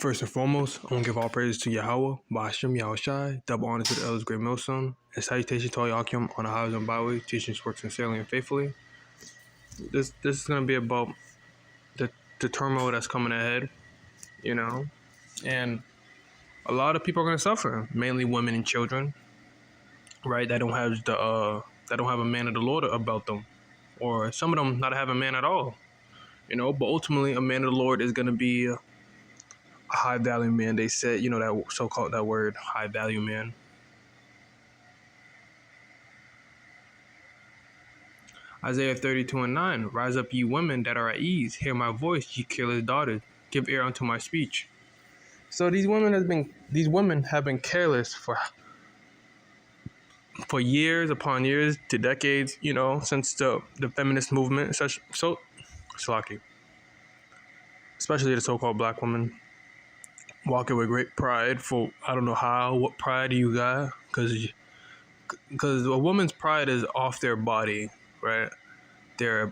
First and foremost, I want to give all praise to Yahweh, Ba'ashem Yahushai, double honor to the elders, great millstone, and salutation to all Yakim on the highways and byways, teaching works sincerely and faithfully. This is going to be about the turmoil that's coming ahead, and a lot of people are going to suffer, mainly women and children, right? That don't have a man of the Lord about them, or some of them not have a man at all, But ultimately, a man of the Lord is going to be a high value man. They said, that so-called that word, high value man. Isaiah 32:9, rise up, ye women that are at ease, hear my voice, ye careless daughters, give ear unto my speech. So these women have been careless for years upon years to decades, since the feminist movement, Slaki, especially the so-called black woman, walking with great pride for, I don't know what pride do you got? Because a woman's pride is off their body, right? They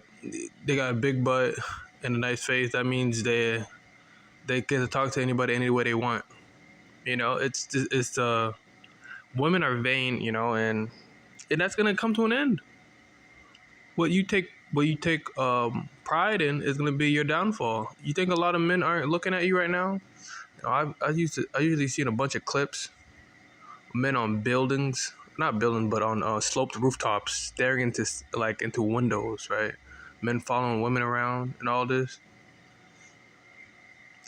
got a big butt and a nice face. That means they get to talk to anybody any way they want. It's women are vain, and that's gonna come to an end. What you take pride in is gonna be your downfall. You think a lot of men aren't looking at you right now? I usually seen a bunch of clips, men on buildings, not buildings, but on sloped rooftops, staring into windows, right? Men following women around and all this.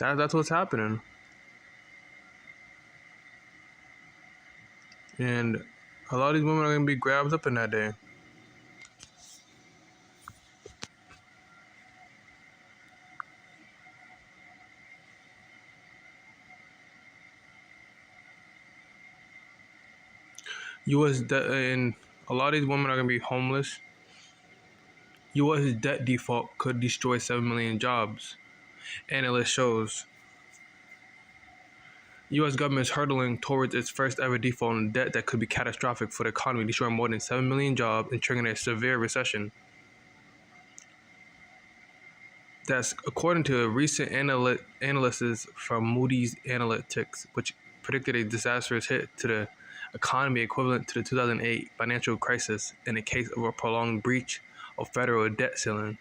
That's what's happening. And a lot of these women are gonna be grabbed up in that day. U.S. debt, and a lot of these women are going to be homeless. U.S. debt default could destroy 7 million jobs. Analyst shows U.S. government is hurtling towards its first ever default on debt that could be catastrophic for the economy, destroying more than 7 million jobs and triggering a severe recession. That's according to a recent analysis from Moody's Analytics, which predicted a disastrous hit to the economy equivalent to the 2008 financial crisis in the case of a prolonged breach of federal debt ceiling.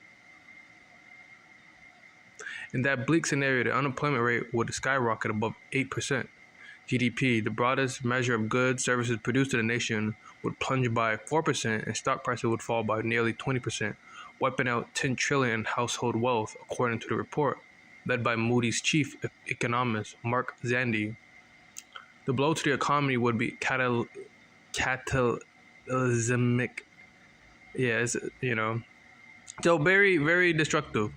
In that bleak scenario, the unemployment rate would skyrocket above 8%. GDP, the broadest measure of goods, services produced in the nation, would plunge by 4%, and stock prices would fall by nearly 20%, wiping out $10 trillion in household wealth, according to the report, led by Moody's chief economist, Mark Zandi. The blow to the economy would be catalysmic. Yeah, so very, very destructive,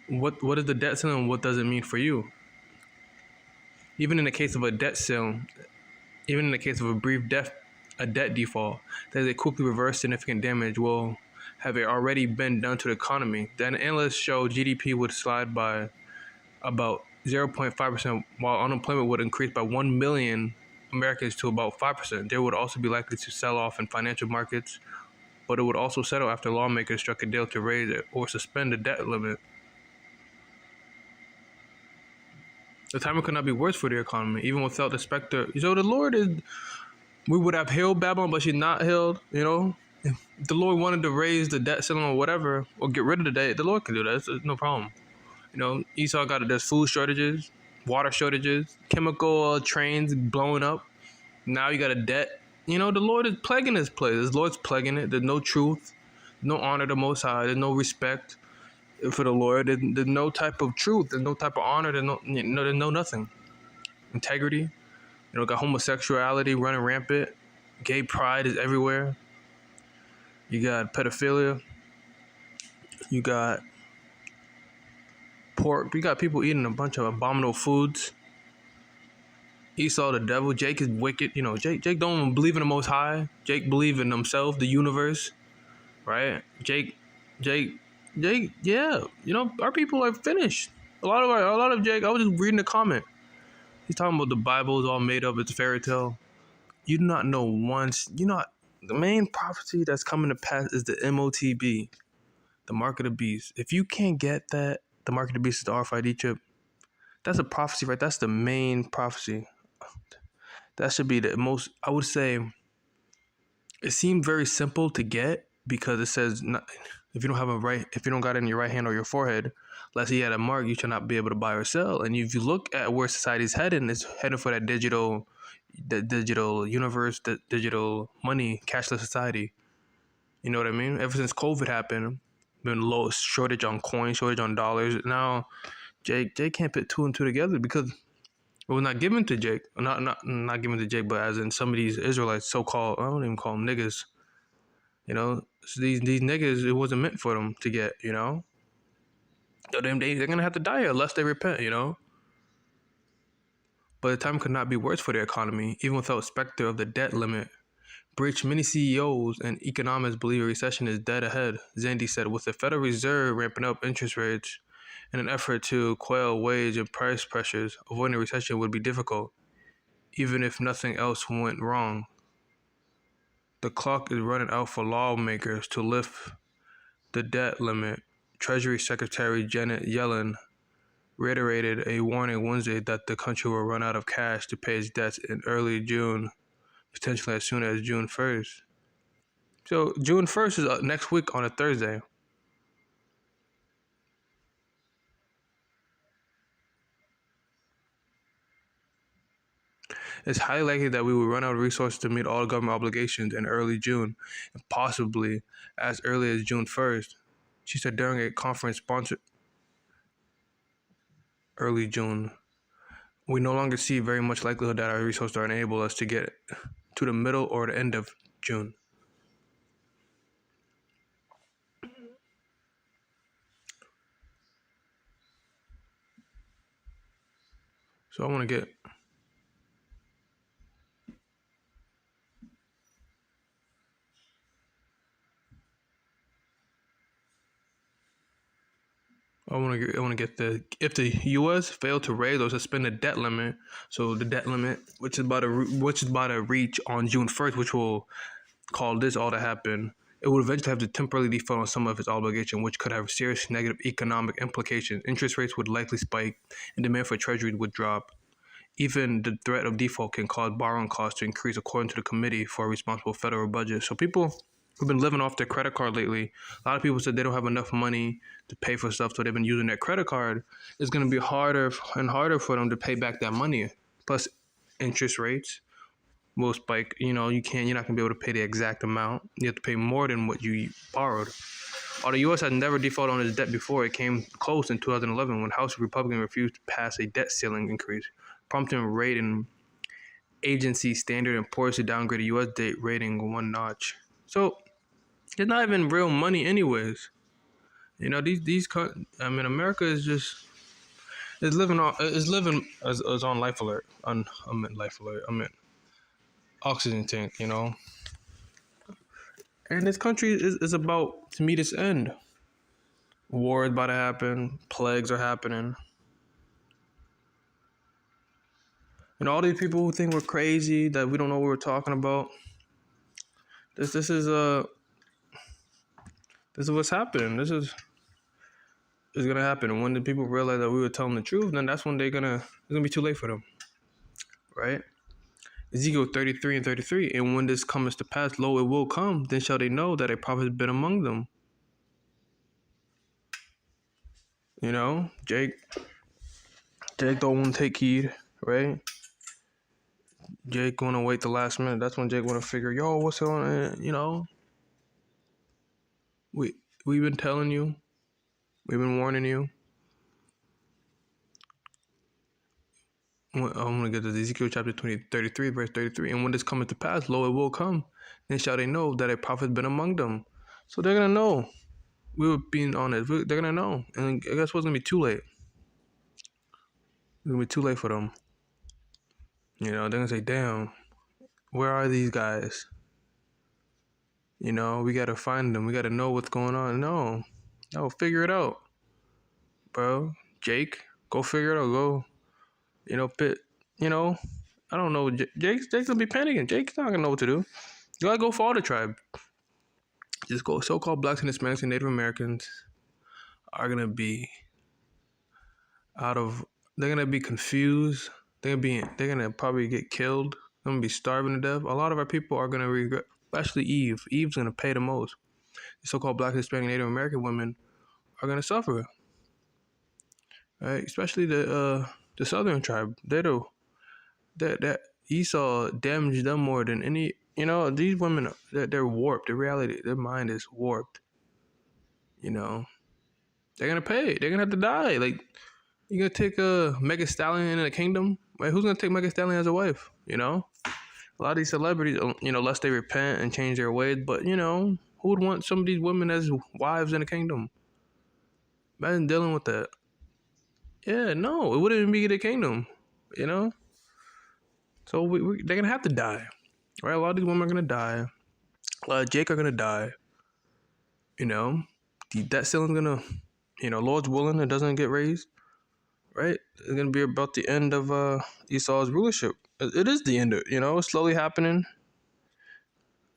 What is the debt ceiling and what does it mean for you? Even in the case of a debt ceiling, even in the case of a debt default, that is a quickly reverse significant damage will have already been done to the economy. The analysts show GDP would slide by about 0.5%, while unemployment would increase by 1 million Americans to about 5%. They would also be likely to sell off in financial markets, but it would also settle after lawmakers struck a deal to raise it or suspend the debt limit. The timing could not be worse for the economy, even without the specter. So the Lord we would have healed Babylon, but she's not healed, If the Lord wanted to raise the debt ceiling or whatever, or get rid of the debt, the Lord can do that. It's no problem. Esau there's food shortages, water shortages, chemical trains blowing up. Now you got a debt. The Lord is plaguing this place. The Lord's plaguing it. There's no truth, no honor to the Most High. There's no respect for the Lord. There's no type of truth. There's no type of honor. There's no nothing. Integrity. Got homosexuality running rampant. Gay pride is everywhere. You got pedophilia. You got pork. You got people eating a bunch of abominable foods. Esau the devil. Jake is wicked. Jake don't even believe in the Most High. Jake believe in himself, the universe, right? Jake, yeah. Our people are finished. A lot of Jake. I was just reading the comment. He's talking about the Bible is all made up. It's a fairy tale. You do not know the main prophecy that's coming to pass is the MOTB. The mark of the beast. If you can't get that, the mark of the beast is the RFID chip. That's a prophecy, right? That's the main prophecy. That should be the most. I would say it seemed very simple to get because it says not, if you don't have a right, if you don't got it in your right hand or your forehead, let's say you had a mark, you should not be able to buy or sell. And if you look at where society's heading, it's heading for the digital universe, the digital money, cashless society. You know what I mean? Ever since COVID happened, been low shortage on coins, shortage on dollars. Now Jake can't put two and two together because it was not given to Jake. Not given to Jake, but as in some of these Israelites, so called, I don't even call them niggas. You know, so these niggas, it wasn't meant for them to get. You know, so they're gonna have to die unless they repent. You know, but the time could not be worse for the economy, even without specter of the debt limit. Breach many CEOs and economists believe a recession is dead ahead, Zandy said, with the Federal Reserve ramping up interest rates in an effort to quell wage and price pressures. Avoiding a recession would be difficult, even if nothing else went wrong. The clock is running out for lawmakers to lift the debt limit. Treasury Secretary Janet Yellen reiterated a warning Wednesday that the country will run out of cash to pay its debts in early June, potentially as soon as June 1st. So June 1st is next week on a Thursday. It's highly likely that we will run out of resources to meet all government obligations in early June, and possibly as early as June 1st, she said during a conference sponsored early June. We no longer see very much likelihood that our resources are enable us to get to the middle or the end of June. So I want to get the if the U.S. failed to raise or suspend the debt limit, so the debt limit, which is about to reach on June 1st, which will call this all to happen, it would eventually have to temporarily default on some of its obligation, which could have serious negative economic implications. Interest rates would likely spike, and demand for treasuries would drop. Even the threat of default can cause borrowing costs to increase, according to the Committee for a Responsible Federal Budget. So people who've been living off their credit card lately, a lot of people said they don't have enough money to pay for stuff, so they've been using their credit card. It's going to be harder and harder for them to pay back that money. Plus, interest rates will spike. You know, you're not gonna be able to pay the exact amount. You have to pay more than what you borrowed. While the U.S. had never defaulted on its debt before, it came close in 2011 when House Republicans refused to pass a debt ceiling increase, prompting rating agency Standard & Poor's to downgrade the U.S. debt rating one notch. So it's not even real money, anyways. You know, America is just living as on life alert. Life alert. Oxygen tank, you know. And this country is about to meet its end. War is about to happen. Plagues are happening. And all these people who think we're crazy, that we don't know what we're talking about. This is what's happening. This is gonna happen. And when the people realize that we were telling the truth, then that's when it's gonna be too late for them. Right? Ezekiel 33 and 33. And when this comes to pass, lo, it will come. Then shall they know that a prophet has been among them. You know, Jake don't want to take heed, right? Jake want to wait the last minute. That's when Jake want to figure, yo, what's going on? You know, we've been telling you, we've been warning you. I'm going to get to Ezekiel chapter 33, verse 33. And when this cometh to pass, lo, it will come. Then shall they know that a prophet has been among them. So they're going to know. We were being honest. They're going to know. And I guess what's going to be too late. It's going to be too late for them. You know, they're going to say, damn, where are these guys? You know, we got to find them. We got to know what's going on. No, figure it out, bro. Jake, go figure it out. Go, you know, I don't know. Jake's going to be panicking. Jake's not going to know what to do. You got to go for all the tribe. Just go. So-called blacks and Hispanics and Native Americans are gonna be they're gonna be confused. They're gonna probably get killed. They're gonna be starving to death. A lot of our people are gonna regret, especially Eve. Eve's gonna pay the most. The so-called black, Hispanic, Native American women are gonna suffer. Right? Especially the southern tribe. That Esau damaged them more than any. These women, they're warped. The reality, their mind is warped. They're gonna pay. They're gonna have to die. Like, you gonna take a Mega Stallion in the kingdom? Right? Who's gonna take Mega Stallion as a wife? A lot of these celebrities, lest they repent and change their ways. But who would want some of these women as wives in the kingdom? Imagine dealing with that. Yeah, no, it wouldn't even be the kingdom. So they're gonna have to die. Right? A lot of these women are gonna die. A lot of Jake are gonna die. The debt ceiling's gonna, Lord's willing, it doesn't get raised. Right? It's gonna be about the end of Esau's rulership. It is the end of, it's slowly happening.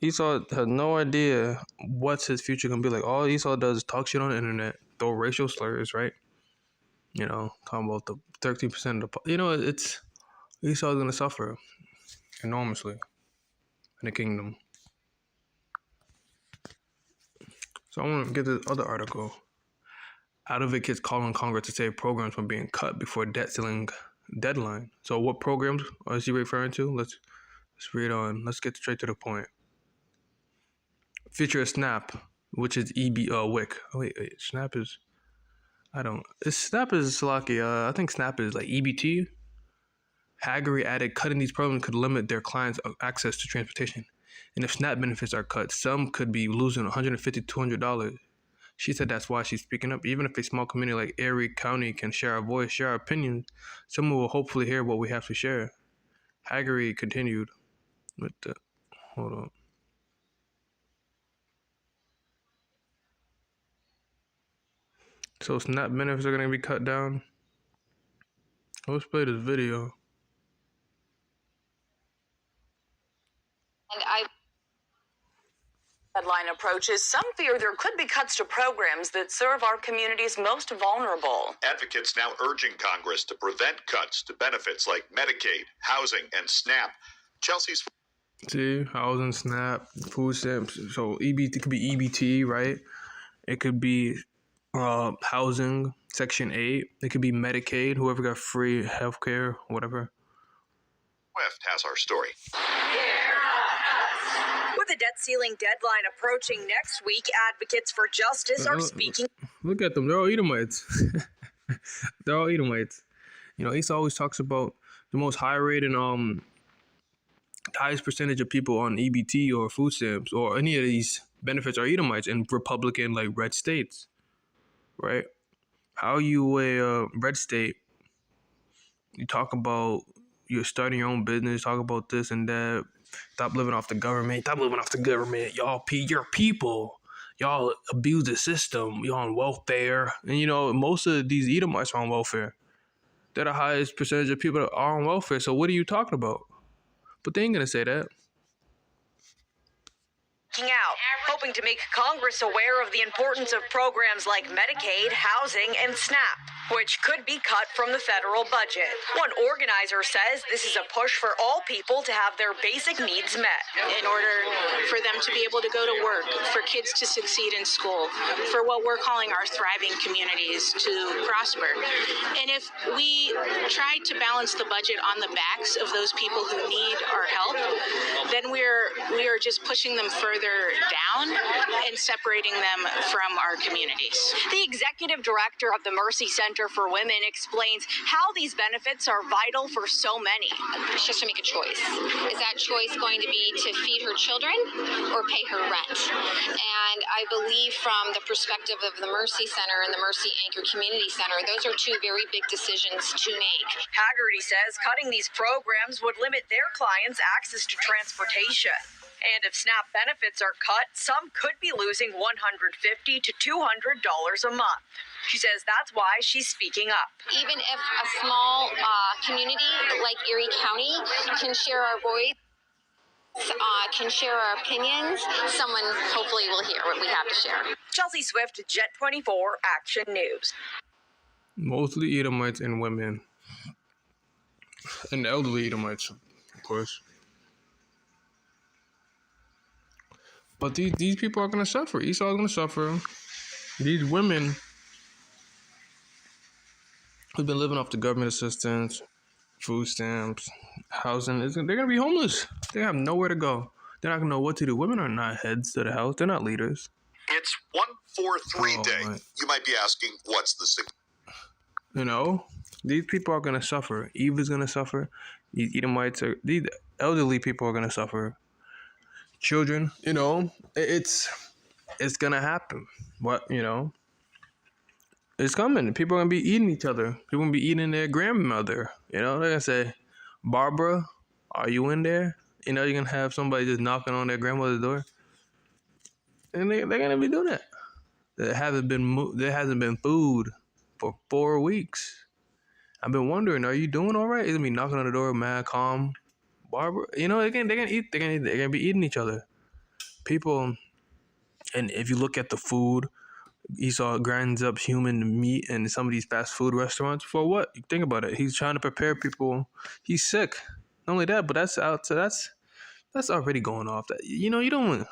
Esau has no idea what's his future gonna be like. All Esau does is talk shit on the internet, throw racial slurs, right? Talking about the 13% of the, it's Esau's gonna suffer enormously in the kingdom. So I want to get this other article. Advocates calling Congress to save programs from being cut before debt ceiling deadline. So what programs is he referring to? Let's read on. Let's get straight to the point. Feature of SNAP, which is WIC. Oh wait, SNAP is. SNAP is Salaki. I think SNAP is like EBT. Haggerty added cutting these programs could limit their clients' access to transportation. And if SNAP benefits are cut, some could be losing $150 to $200. She said that's why she's speaking up. Even if a small community like Erie County can share our voice, share our opinions, someone will hopefully hear what we have to share. Haggerty continued with the. Hold on. So SNAP benefits are going to be cut down. Let's play this video. Deadline approaches, some fear there could be cuts to programs that serve our communities most vulnerable. Advocates now urging Congress to prevent cuts to benefits like Medicaid, housing, and SNAP. Chelsea's. See, housing, SNAP, food stamps. So EBT, it could be EBT, right? It could be housing, Section 8. It could be Medicaid, whoever got free healthcare, whatever. Swift has our story. With the debt ceiling deadline approaching next week, advocates for justice are speaking. Look at them. They're all Edomites. They're all Edomites. Esau always talks about the most high rate and highest percentage of people on EBT or food stamps or any of these benefits are Edomites in Republican, like, red states, right? How you a red state, you talk about you're starting your own business, talk about this and that, stop living off the government, y'all your people, y'all abuse the system, y'all on welfare. And most of these Edomites are on welfare. They're the highest percentage of people that are on welfare, so what are you talking about? But they ain't gonna say that. Out, hoping to make Congress aware of the importance of programs like Medicaid, housing, and SNAP, which could be cut from the federal budget. One organizer says this is a push for all people to have their basic needs met. In order for them to be able to go to work, for kids to succeed in school, for what we're calling our thriving communities to prosper. And if we try to balance the budget on the backs of those people who need our help, then we are just pushing them further down and separating them from our communities. The executive director of the Mercy Center for Women explains how these benefits are vital for so many. She has to make a choice. Is that choice going to be to feed her children or pay her rent? And I believe from the perspective of the Mercy Center and the Mercy Anchor Community Center, those are two very big decisions to make. Haggerty says cutting these programs would limit their clients' access to transportation. And if SNAP benefits are cut, some could be losing $150 to $200 a month. She says that's why she's speaking up. Even if a small community like Erie County can share our voice, can share our opinions, someone hopefully will hear what we have to share. Chelsea Swift, Jet 24, Action News. Mostly Edomites and women. And elderly Edomites, of course. But these people are going to suffer. Esau is going to suffer. These women who've been living off the government assistance, food stamps, housing, they're going to be homeless. They have nowhere to go. They're not going to know what to do. Women are not heads to the house. They're not leaders. It's 143 day. Right. You might be asking, what's the significance? You know, these people are going to suffer. Eve is going to suffer. These Edomites these elderly people are going to suffer. Children, you know, it's going to happen. What, you know, it's coming. People are going to be eating each other. People are going to be eating their grandmother. You know, they're going to say, Barbara, are you in there? You know, you're going to have somebody just knocking on their grandmother's door. And they're going to be doing that. There hasn't been food for 4 weeks. I've been wondering, are you doing all right? It's going to be knocking on the door, mad, calm. Barbara, you know, they're gonna be eating each other. People, and if you look at the food, Esau grinds up human meat in some of these fast food restaurants. For what? You think about it. He's trying to prepare people. He's sick. Not only that, but that's already going off. That, you know, you don't.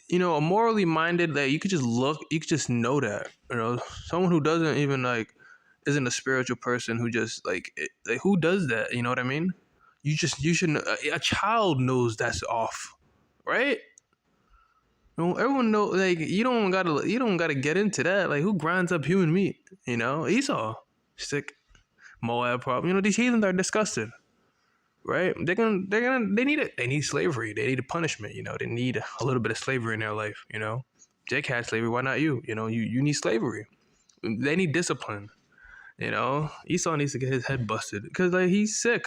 You know, a morally minded, that you could just look, you could just know that. You know, someone who doesn't even isn't a spiritual person, who just who does that? You know what I mean? You should know, a child knows that's off, right? You know, everyone know, you don't gotta get into that. Like, who grinds up human meat? You know, Esau, sick, Moab problem. You know, these heathens are disgusted, right? They need it. They need slavery. They need a punishment. You know, they need a little bit of slavery in their life. You know, Jake had slavery. Why not you? You know, you need slavery. They need discipline. You know, Esau needs to get his head busted because he's sick.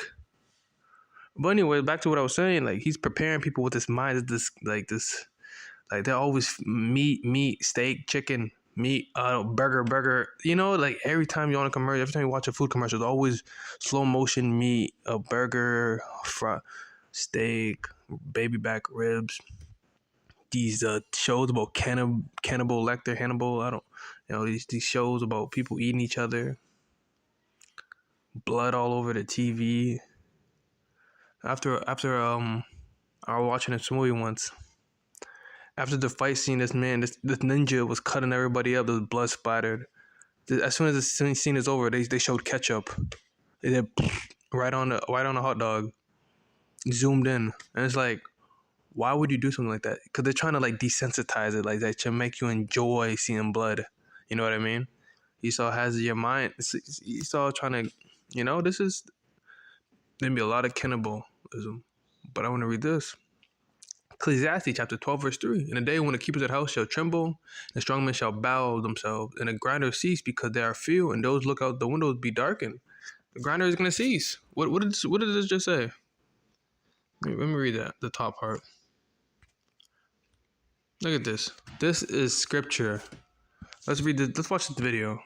But anyway, back to what I was saying. Like, he's preparing people with this mind, they're always meat, steak, chicken, meat, burger. You know, like every time you're on a commercial, every time you watch a food commercial, it's always slow motion meat, a burger, steak, baby back ribs. These shows about Hannibal Lecter. These shows about people eating each other, blood all over the TV. After I was watching this movie once. After the fight scene, this ninja was cutting everybody up. There was blood splattered. As soon as the scene is over, they showed ketchup. They did right on the hot dog. Zoomed in, and it's like, why would you do something like that? Because they're trying to desensitize it, like that, to make you enjoy seeing blood. You know what I mean? Esau has your mind. Esau trying to, you know, this is maybe a lot of cannibalism. But I want to read this. Ecclesiastes chapter 12, verse 3. In the day when the keepers of the house shall tremble, and strong men shall bow themselves, and the grinders cease because they are few, and those look out the windows be darkened. The grinder is going to cease. What did this just say? Let me read that, the top part. Look at this. This is scripture. Let's read this. Let's watch this video.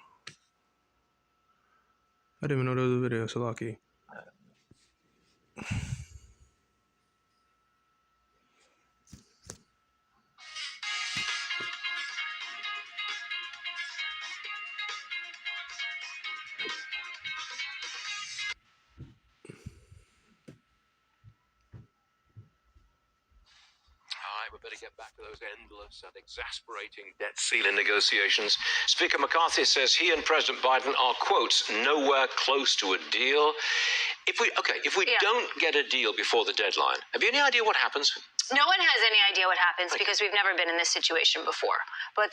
I didn't even know there was a video, so lucky. We better get back to those endless and exasperating debt ceiling negotiations. Speaker McCarthy says he and President Biden are, quotes, nowhere close to a deal. If we don't get a deal before the deadline, have you any idea what happens? No one has any idea what happens because we've never been in this situation before. But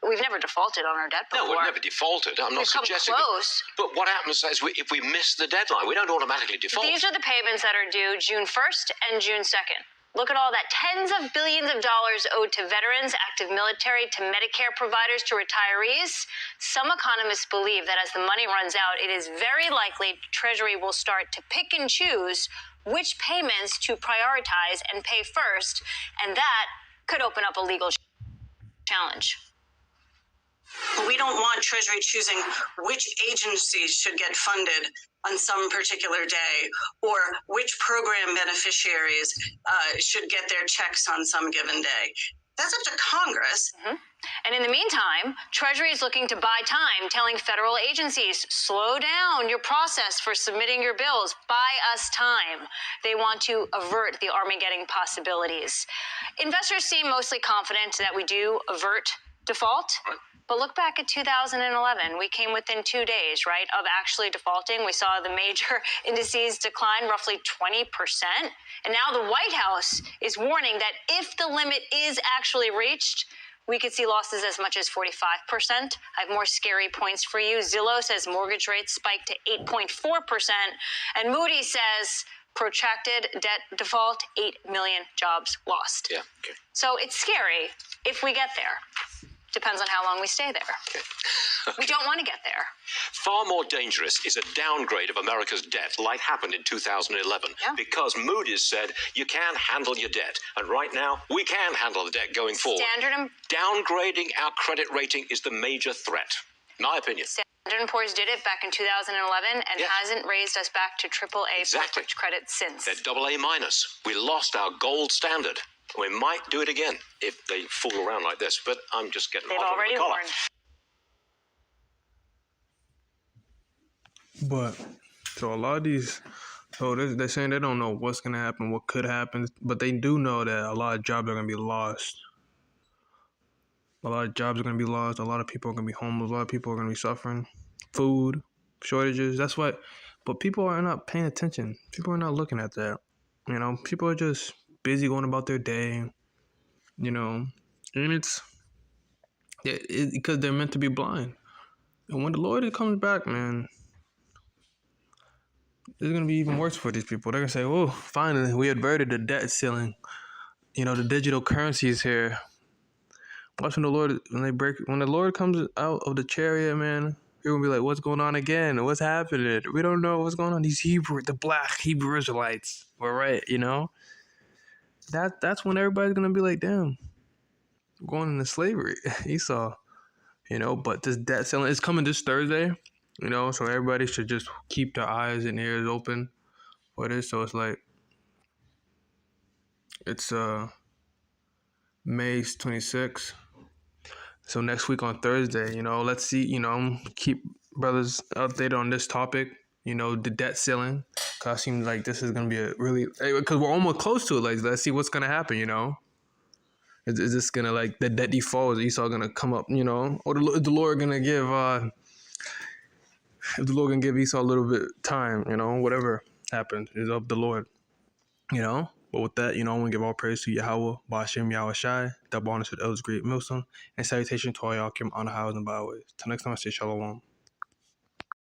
we've never defaulted on our debt before. No, we've never defaulted. I'm not suggesting. Close. But what happens is if we miss the deadline, we don't automatically default. These are the payments that are due June 1st and June 2nd. Look at all that. Tens of billions of dollars owed to veterans, active military, to Medicare providers, to retirees. Some economists believe that as the money runs out, it is very likely Treasury will start to pick and choose which payments to prioritize and pay first, and that could open up a legal challenge. We don't want want Treasury choosing which agencies should get funded on some particular day, or which program beneficiaries should get their checks on some given day. That's up to Congress. And in the meantime, Treasury is looking to buy time, telling federal agencies, slow down your process for submitting your bills. Buy us time. They want to avert the Armageddon possibilities. Investors seem mostly confident that we do avert default. But look back at 2011. We came within 2 days, right, of actually defaulting. We saw the major indices decline roughly 20%. And now the White House is warning that if the limit is actually reached, we could see losses as much as 45%. I have more scary points for you. Zillow says mortgage rates spiked to 8.4%. And Moody's says protracted debt default, 8 million jobs lost. Yeah, okay. So it's scary if we get there. Depends on how long we stay there. Okay. We don't want to get there. Far more dangerous is a downgrade of America's debt, like happened in 2011, because Moody's said you can't handle your debt. And right now, we can handle the debt going forward. Downgrading our credit rating is the major threat, my opinion. Standard & Poor's did it back in 2011 and hasn't raised us back to AAA credit since. They're AA minus. We lost our gold standard. We might do it again if they fool around like this, but I'm just getting They've hot already on the collar. But so a lot of these, they're saying they don't know what's gonna happen, what could happen, but they do know that a lot of jobs are gonna be lost. A lot of jobs are gonna be lost. A lot of people are gonna be homeless. A lot of people are gonna be suffering. Food shortages. That's what. But people are not paying attention. People are not looking at that. You know, people are just busy going about their day. You know, and it's because they're meant to be blind. And when the Lord comes back, man, it's going to be even worse for these people. They're going to say, oh, finally, we averted the debt ceiling. You know, the digital currency is here. Watch when the Lord comes out of the chariot, man, people will be like, what's going on again? What's happening? We don't know what's going on. The black Hebrew Israelites were right, you know? That's when everybody's going to be like, damn, we're going into slavery. Esau, you know, but this debt ceiling is coming this Thursday. You know, so everybody should just keep their eyes and ears open for this. So it's like, it's May 26th. So next week on Thursday, you know, let's see, you know, keep brothers updated on this topic, you know, the debt ceiling. Cause it seems like this is going to be a really, because we're almost close to it. Like, let's see what's going to happen, you know. Is this going to, like, the debt default, is Esau going to come up, you know, or is the Lord going to give, if the Lord can give Esau a little bit of time, you know, whatever happens is of the Lord, you know. But with that, you know, I want to give all praise to Yahweh, Ba'ashem Yahweh Shai, double honor to the elders, great millstone, and salutation to all y'all, Kim, on the highways and byways. Till next time, I say shalom.